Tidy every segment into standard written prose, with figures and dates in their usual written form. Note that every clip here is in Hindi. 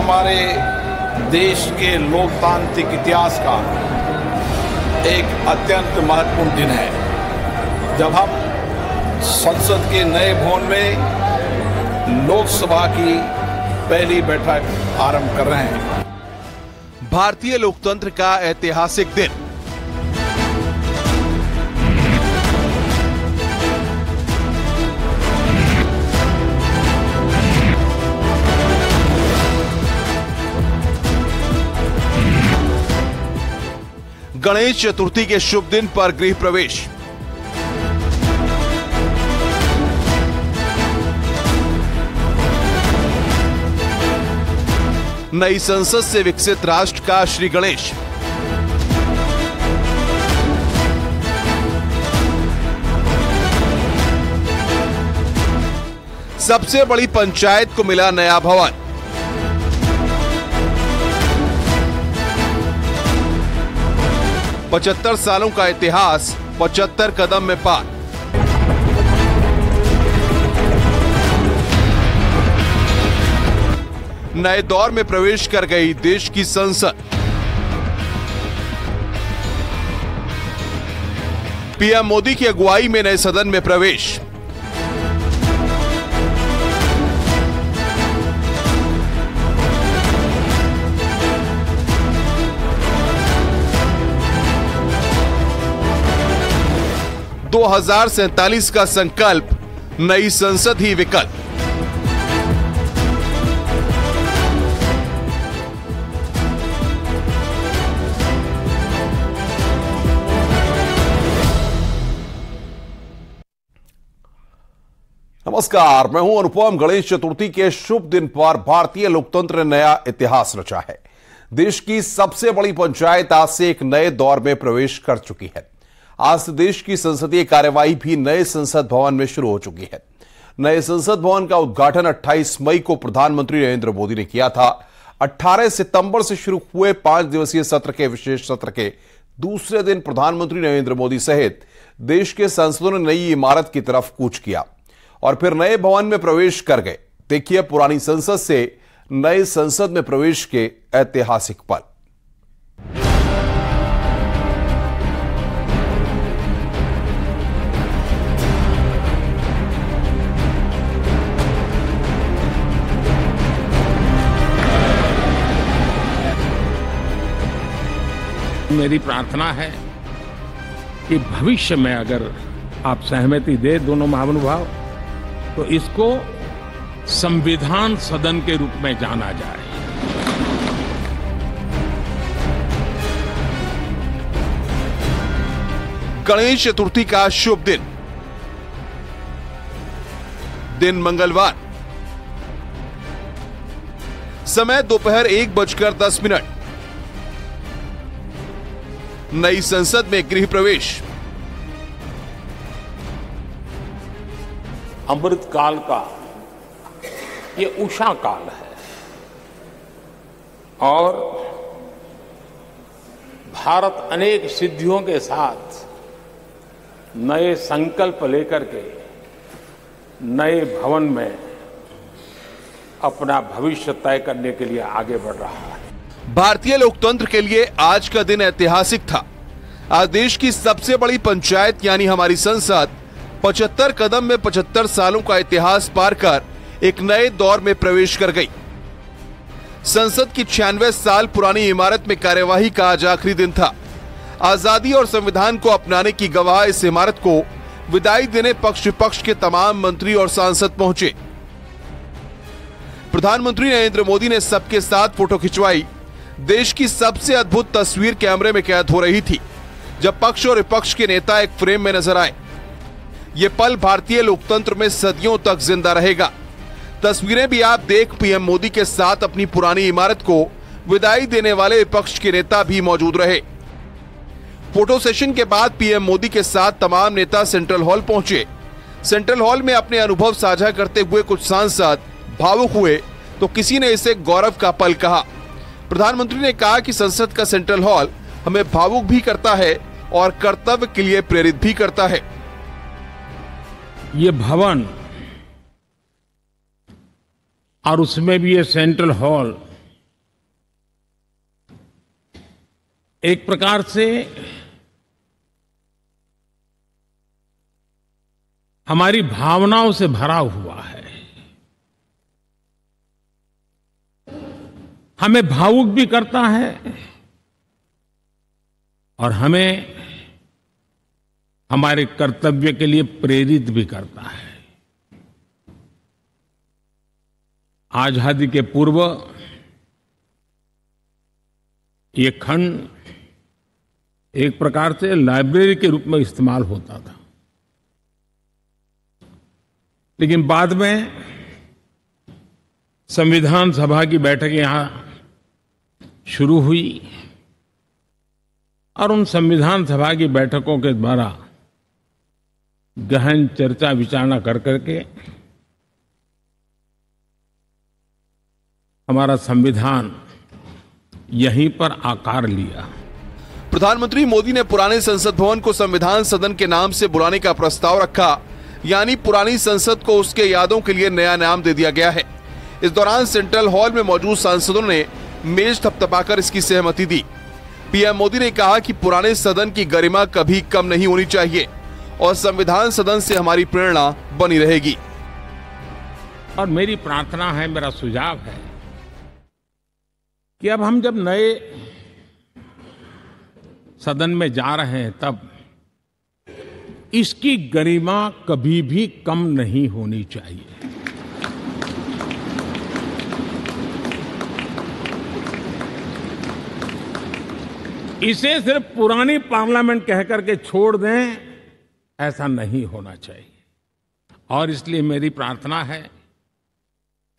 हमारे देश के लोकतांत्रिक इतिहास का एक अत्यंत महत्वपूर्ण दिन है, जब हम संसद के नए भवन में लोकसभा की पहली बैठक आरंभ कर रहे हैं। भारतीय लोकतंत्र का ऐतिहासिक दिन। गणेश चतुर्थी के शुभ दिन पर गृह प्रवेश। नई संसद से विकसित राष्ट्र का श्री गणेश। सबसे बड़ी पंचायत को मिला नया भवन। पचहत्तर सालों का इतिहास 75 कदम में पार। नए दौर में प्रवेश कर गई देश की संसद। पीएम मोदी की अगुवाई में नए सदन में प्रवेश। दो 2047 का संकल्प, नई संसद ही विकल्प। नमस्कार, मैं हूं अनुपम। गणेश चतुर्थी के शुभ दिन पर भारतीय लोकतंत्र ने नया इतिहास रचा है। देश की सबसे बड़ी पंचायत आज से एक नए दौर में प्रवेश कर चुकी है। आज से देश की संसदीय कार्यवाही भी नए संसद भवन में शुरू हो चुकी है। नए संसद भवन का उद्घाटन 28 मई को प्रधानमंत्री नरेंद्र मोदी ने किया था। 18 सितंबर से शुरू हुए 5 दिवसीय सत्र के विशेष सत्र के दूसरे दिन प्रधानमंत्री नरेंद्र मोदी सहित देश के सांसदों ने नई इमारत की तरफ कूच किया और फिर नए भवन में प्रवेश कर गए। देखिए पुरानी संसद से नए संसद में प्रवेश के ऐतिहासिक पल। मेरी प्रार्थना है कि भविष्य में अगर आप सहमति दे दोनों महानुभाव, तो इसको संविधान सदन के रूप में जाना जाए। गणेश चतुर्थी का शुभ दिन मंगलवार। समय दोपहर 1:10। नई संसद में गृह प्रवेश। अमृत काल का ये उषा काल है और भारत अनेक सिद्धियों के साथ नए संकल्प लेकर के नए भवन में अपना भविष्य तय करने के लिए आगे बढ़ रहा है। भारतीय लोकतंत्र के लिए आज का दिन ऐतिहासिक था। आज देश की सबसे बड़ी पंचायत यानी हमारी संसद 75 कदम में 75 सालों का इतिहास पार कर एक नए दौर में प्रवेश कर गई। संसद की 96 साल पुरानी इमारत में कार्यवाही का आज आखिरी दिन था। आजादी और संविधान को अपनाने की गवाह इस इमारत को विदाई देने पक्ष विपक्ष के तमाम मंत्री और सांसद पहुंचे। प्रधानमंत्री नरेंद्र मोदी ने सबके साथ फोटो खिंचवाई। देश की सबसे अद्भुत तस्वीर कैमरे में कैद हो रही थी, जब पक्ष और विपक्ष के नेता एक फ्रेम में नजर आए। ये पल भारतीय लोकतंत्र में सदियों तक जिंदा रहेगा। तस्वीरें भी आप देख पीएम मोदी के साथ अपनी पुरानी इमारत को विदाई देने वाले विपक्ष के नेता भी मौजूद रहे। फोटो सेशन के बाद पीएम मोदी के साथ तमाम नेता सेंट्रल हॉल पहुंचे। सेंट्रल हॉल में अपने अनुभव साझा करते हुए कुछ सांसद भावुक हुए तो किसी ने इसे गौरव का पल कहा। प्रधानमंत्री ने कहा कि संसद का सेंट्रल हॉल हमें भावुक भी करता है और कर्तव्य के लिए प्रेरित भी करता है। ये भवन और उसमें भी ये सेंट्रल हॉल एक प्रकार से हमारी भावनाओं से भरा हुआ है। हमें भावुक भी करता है और हमें हमारे कर्तव्य के लिए प्रेरित भी करता है। आजादी के पूर्व ये खंड एक प्रकार से लाइब्रेरी के रूप में इस्तेमाल होता था, लेकिन बाद में संविधान सभा की बैठक यहां शुरू हुई और उन संविधान सभा की बैठकों के द्वारा गहन चर्चा विचारणा कर करके हमारा संविधान यहीं पर आकार लिया। प्रधानमंत्री मोदी ने पुराने संसद भवन को संविधान सदन के नाम से बुलाने का प्रस्ताव रखा, यानी पुरानी संसद को उसके यादों के लिए नया नाम दे दिया गया है। इस दौरान सेंट्रल हॉल में मौजूद सांसदों ने मेज थपथपाकर इसकी सहमति दी। पीएम मोदी ने कहा कि पुराने सदन की गरिमा कभी कम नहीं होनी चाहिए और संविधान सदन से हमारी प्रेरणा बनी रहेगी। और मेरी प्रार्थना है, मेरा सुझाव है कि अब हम जब नए सदन में जा रहे हैं तब इसकी गरिमा कभी भी कम नहीं होनी चाहिए। इसे सिर्फ पुरानी पार्लियामेंट कहकर के छोड़ दें, ऐसा नहीं होना चाहिए। और इसलिए मेरी प्रार्थना है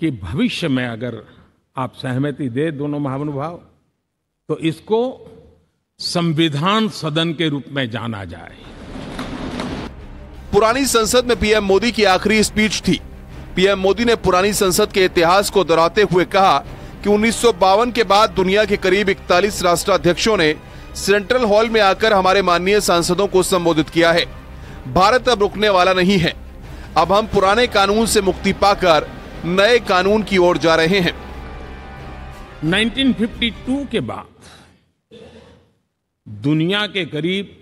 कि भविष्य में अगर आप सहमति दे दोनों महानुभाव, तो इसको संविधान सदन के रूप में जाना जाए। पुरानी संसद में पीएम मोदी की आखिरी स्पीच थी। पीएम मोदी ने पुरानी संसद के इतिहास को दोहराते हुए कहा कि 1952 के बाद दुनिया के करीब 41 राष्ट्राध्यक्षों ने सेंट्रल हॉल में आकर हमारे माननीय सांसदों को संबोधित किया है। भारत अब रुकने वाला नहीं है। अब हम पुराने कानून से मुक्ति पाकर नए कानून की ओर जा रहे हैं। 1952 के बाद दुनिया के करीब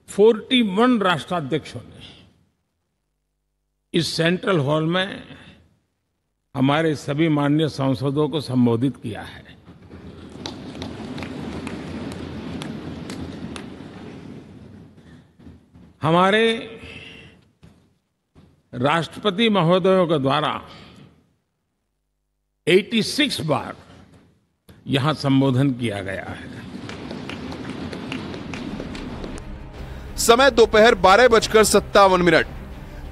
41 राष्ट्राध्यक्षों ने इस सेंट्रल हॉल में हमारे सभी माननीय सांसदों को संबोधित किया है। हमारे राष्ट्रपति महोदयों के द्वारा 86 बार यहां संबोधन किया गया है। समय दोपहर 12:57।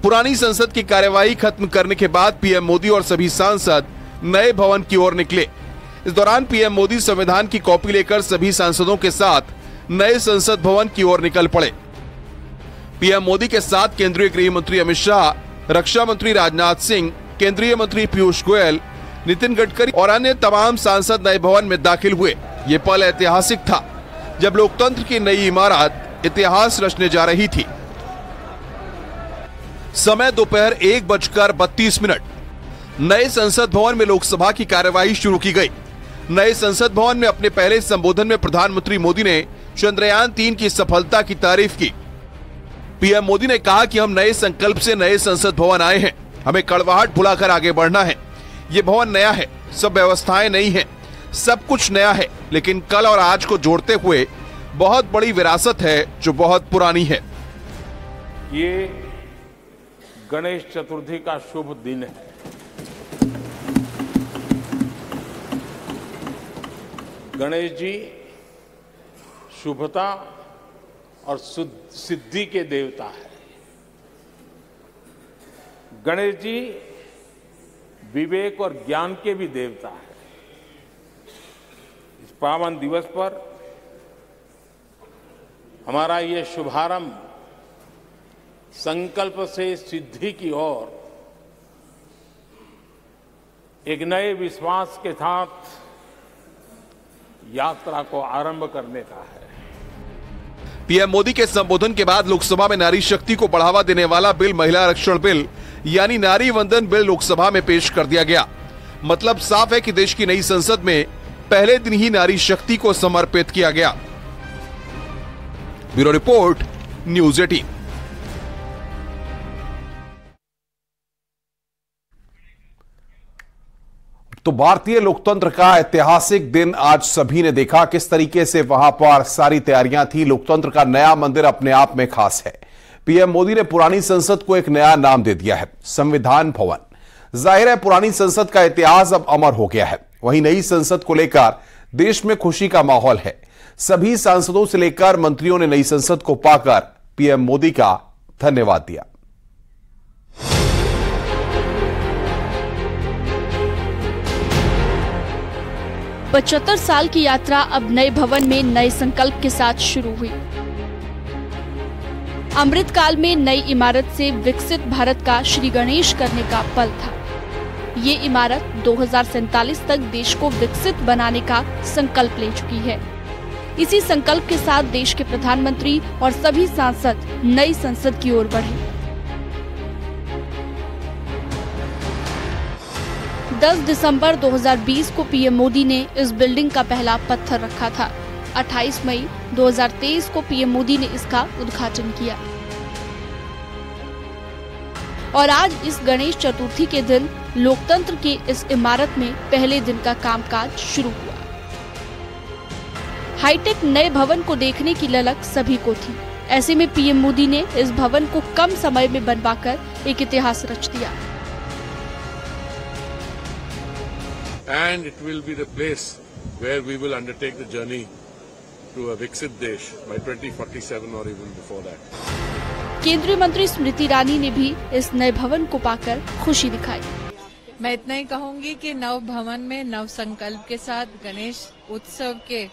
पुरानी संसद की कार्यवाही खत्म करने के बाद पीएम मोदी और सभी सांसद नए भवन की ओर निकले। इस दौरान पीएम मोदी संविधान की कॉपी लेकर सभी सांसदों के साथ नए संसद भवन की ओर निकल पड़े। पीएम मोदी के साथ केंद्रीय गृह मंत्री अमित शाह, रक्षा मंत्री राजनाथ सिंह, केंद्रीय मंत्री पीयूष गोयल, नितिन गडकरी और अन्य तमाम सांसद नए भवन में दाखिल हुए। ये पल ऐतिहासिक था जब लोकतंत्र की नई इमारत इतिहास रचने जा रही थी। समय दोपहर 1:32। नए संसद भवन में लोकसभा की कार्यवाही शुरू की गई। नए संसद भवन में अपने पहले संबोधन में प्रधानमंत्री मोदी ने चंद्रयान 3 की सफलता की तारीफ की। पीएम मोदी ने कहा कि हम नए संकल्प से नए संसद भवन आए हैं। हमें कड़वाहट भुलाकर आगे बढ़ना है। ये भवन नया है, सब व्यवस्थाएं नई हैं, सब कुछ नया है, लेकिन कल और आज को जोड़ते हुए बहुत बड़ी विरासत है जो बहुत पुरानी है। ये गणेश चतुर्थी का शुभ दिन है। गणेश जी शुभता और सिद्धि के देवता है। गणेश जी विवेक और ज्ञान के भी देवता है। इस पावन दिवस पर हमारा ये शुभारंभ संकल्प से सिद्धि की ओर एक नए विश्वास के साथ यात्रा को आरंभ करने का है। पीएम मोदी के संबोधन के बाद लोकसभा में नारी शक्ति को बढ़ावा देने वाला बिल, महिला आरक्षण बिल यानी नारी वंदन बिल लोकसभा में पेश कर दिया गया। मतलब साफ है कि देश की नई संसद में पहले दिन ही नारी शक्ति को समर्पित किया गया। Bureau report, news 18। तो भारतीय लोकतंत्र का ऐतिहासिक दिन आज सभी ने देखा। किस तरीके से वहां पर सारी तैयारियां थी। लोकतंत्र का नया मंदिर अपने आप में खास है। पीएम मोदी ने पुरानी संसद को एक नया नाम दे दिया है, संविधान भवन। जाहिर है पुरानी संसद का इतिहास अब अमर हो गया है। वहीं नई संसद को लेकर देश में खुशी का माहौल है। सभी सांसदों से लेकर मंत्रियों ने नई संसद को पाकर पीएम मोदी का धन्यवाद दिया। पचहत्तर साल की यात्रा अब नए भवन में नए संकल्प के साथ शुरू हुई। अमृतकाल में नई इमारत से विकसित भारत का श्री गणेश करने का पल था। ये इमारत 2047 तक देश को विकसित बनाने का संकल्प ले चुकी है। इसी संकल्प के साथ देश के प्रधानमंत्री और सभी सांसद नई संसद की ओर बढ़े। 10 दिसंबर 2020 को पीएम मोदी ने इस बिल्डिंग का पहला पत्थर रखा था। 28 मई 2023 को पीएम मोदी ने इसका उद्घाटन किया और आज इस गणेश चतुर्थी के दिन लोकतंत्र की इस इमारत में पहले दिन का कामकाज शुरू हुआ। हाईटेक नए भवन को देखने की ललक सभी को थी। ऐसे में पीएम मोदी ने इस भवन को कम समय में बनवाकर एक इतिहास रच दिया। And it will be the place where we will undertake the journey to a Viksit Desh by 2047 or even before that. केंद्रीय मंत्री स्मृति ईरानी ने भी इस नए भवन को पाकर खुशी दिखाई। मैं इतना ही कहूंगी कि नव भवन में नव संकल्प के साथ गणेश उत्सव के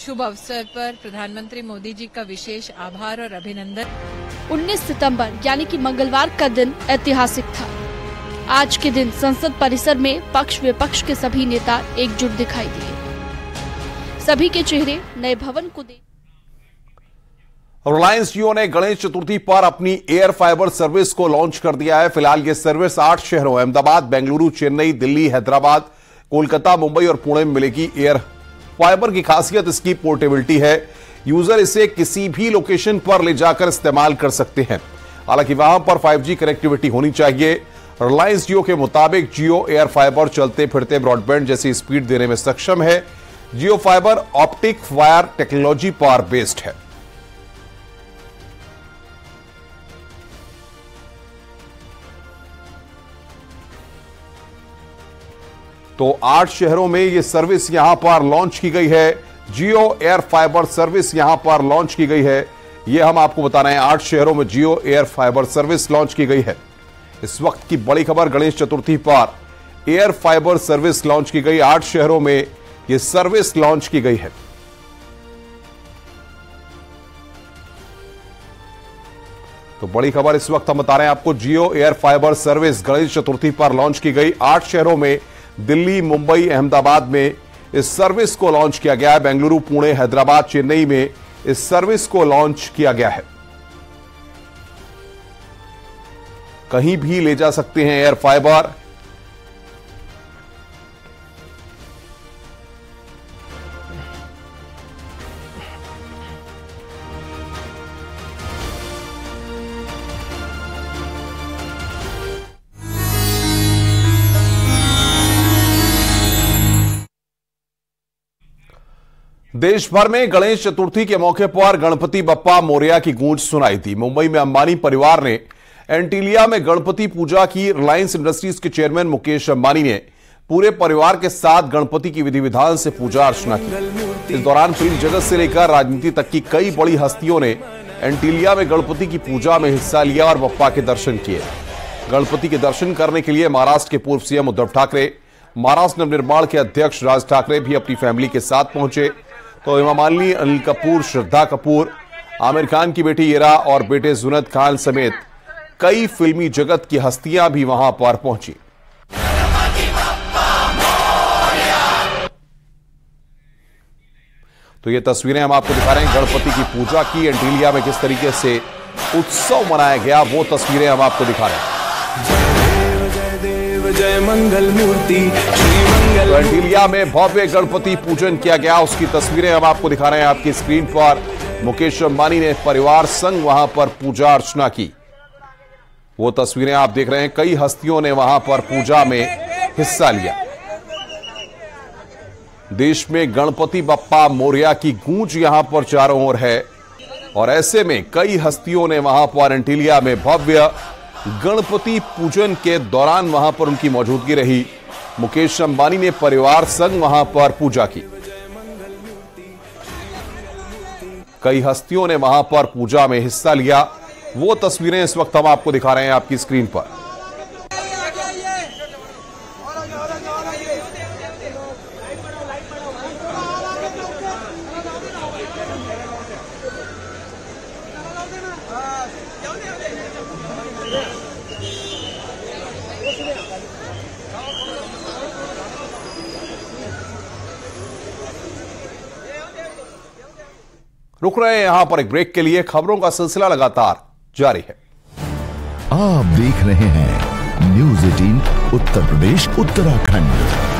शुभ अवसर पर प्रधानमंत्री मोदी जी का विशेष आभार और अभिनंदन। 19 सितंबर यानी कि मंगलवार का दिन ऐतिहासिक था। आज के दिन संसद परिसर में पक्ष विपक्ष के सभी नेता एकजुट दिखाई दिए। सभी के चेहरे नए भवन को देख। रिलायंस जियो ने गणेश चतुर्थी पर अपनी एयर फाइबर सर्विस को लॉन्च कर दिया है। फिलहाल यह सर्विस 8 शहरों अहमदाबाद, बेंगलुरु, चेन्नई, दिल्ली, हैदराबाद, कोलकाता, मुंबई और पुणे में मिलेगी। एयर फाइबर की खासियत इसकी पोर्टेबिलिटी है। यूजर इसे किसी भी लोकेशन पर ले जाकर इस्तेमाल कर सकते हैं। हालांकि वहां पर 5G कनेक्टिविटी होनी चाहिए। रिलायंस जियो के मुताबिक जियो एयर फाइबर चलते फिरते ब्रॉडबैंड जैसी स्पीड देने में सक्षम है। जियो फाइबर ऑप्टिक वायर टेक्नोलॉजी पर बेस्ड है। तो 8 शहरों में यह सर्विस यहां पर लॉन्च की गई है। जियो एयर फाइबर सर्विस यहां पर लॉन्च की गई है। यह हम आपको बता रहे हैं, 8 शहरों में जियो एयर फाइबर सर्विस लॉन्च की गई है। इस वक्त की बड़ी खबर, गणेश चतुर्थी पर एयर फाइबर सर्विस लॉन्च की गई। 8 शहरों में यह सर्विस लॉन्च की गई है। तो बड़ी खबर इस वक्त हम बता रहे हैं आपको, जियो air fibre service Ganesh Chaturthi पर लॉन्च की गई। 8 शहरों में दिल्ली, मुंबई, अहमदाबाद में इस सर्विस को लॉन्च किया गया है। बेंगलुरु, पुणे, हैदराबाद, चेन्नई में इस सर्विस को लॉन्च किया गया है। कहीं भी ले जा सकते हैं एयर फाइबर। देश भर में गणेश चतुर्थी के मौके पर गणपति बप्पा मोरया की गूंज सुनाई दी। मुंबई में अंबानी परिवार ने एंटीलिया में गणपति पूजा की। रिलायंस इंडस्ट्रीज के चेयरमैन मुकेश अंबानी ने पूरे परिवार के साथ गणपति की विधि विधान से पूजा अर्चना की। इस दौरान फिल्म जगत से लेकर राजनीति तक की कई बड़ी हस्तियों ने एंटीलिया में गणपति की पूजा में हिस्सा लिया और बप्पा के दर्शन किए। गणपति के दर्शन करने के लिए महाराष्ट्र के पूर्व सीएम उद्धव ठाकरे, महाराष्ट्र नवनिर्माण के अध्यक्ष राज ठाकरे भी अपनी फैमिली के साथ पहुंचे। तो हेमा मालिनी, अनिल कपूर, श्रद्धा कपूर, आमिर खान की बेटी इरा और बेटे जुनैद खान समेत कई फिल्मी जगत की हस्तियां भी वहां पर पहुंची। तो ये तस्वीरें हम आपको दिखा रहे हैं गणपति की पूजा की। एंटीलिया में किस तरीके से उत्सव मनाया गया वो तस्वीरें हम आपको दिखा रहे हैं। जय मंगल मूर्ति श्री मंगल। एंटीलिया में भव्य गणपति पूजन किया गया, उसकी तस्वीरें हम आपको दिखा रहे हैं आपकी स्क्रीन पर। मुकेश अंबानी ने परिवार संग वहां पर पूजा अर्चना की, वो तस्वीरें आप देख रहे हैं। कई हस्तियों ने वहां पर पूजा में हिस्सा लिया। देश में गणपति बप्पा मोरया की गूंज यहां पर चारों ओर है और ऐसे में कई हस्तियों ने वहां पर एंटीलिया में भव्य गणपति पूजन के दौरान वहां पर उनकी मौजूदगी रही। मुकेश अंबानी ने परिवार संग वहां पर पूजा की। कई हस्तियों ने वहां पर पूजा में हिस्सा लिया, वो तस्वीरें इस वक्त हम आपको दिखा रहे हैं आपकी स्क्रीन पर। रुक रहे हैं यहां पर एक ब्रेक के लिए, खबरों का सिलसिला लगातार जारी है। आप देख रहे हैं न्यूज़ 18 उत्तर प्रदेश उत्तराखंड।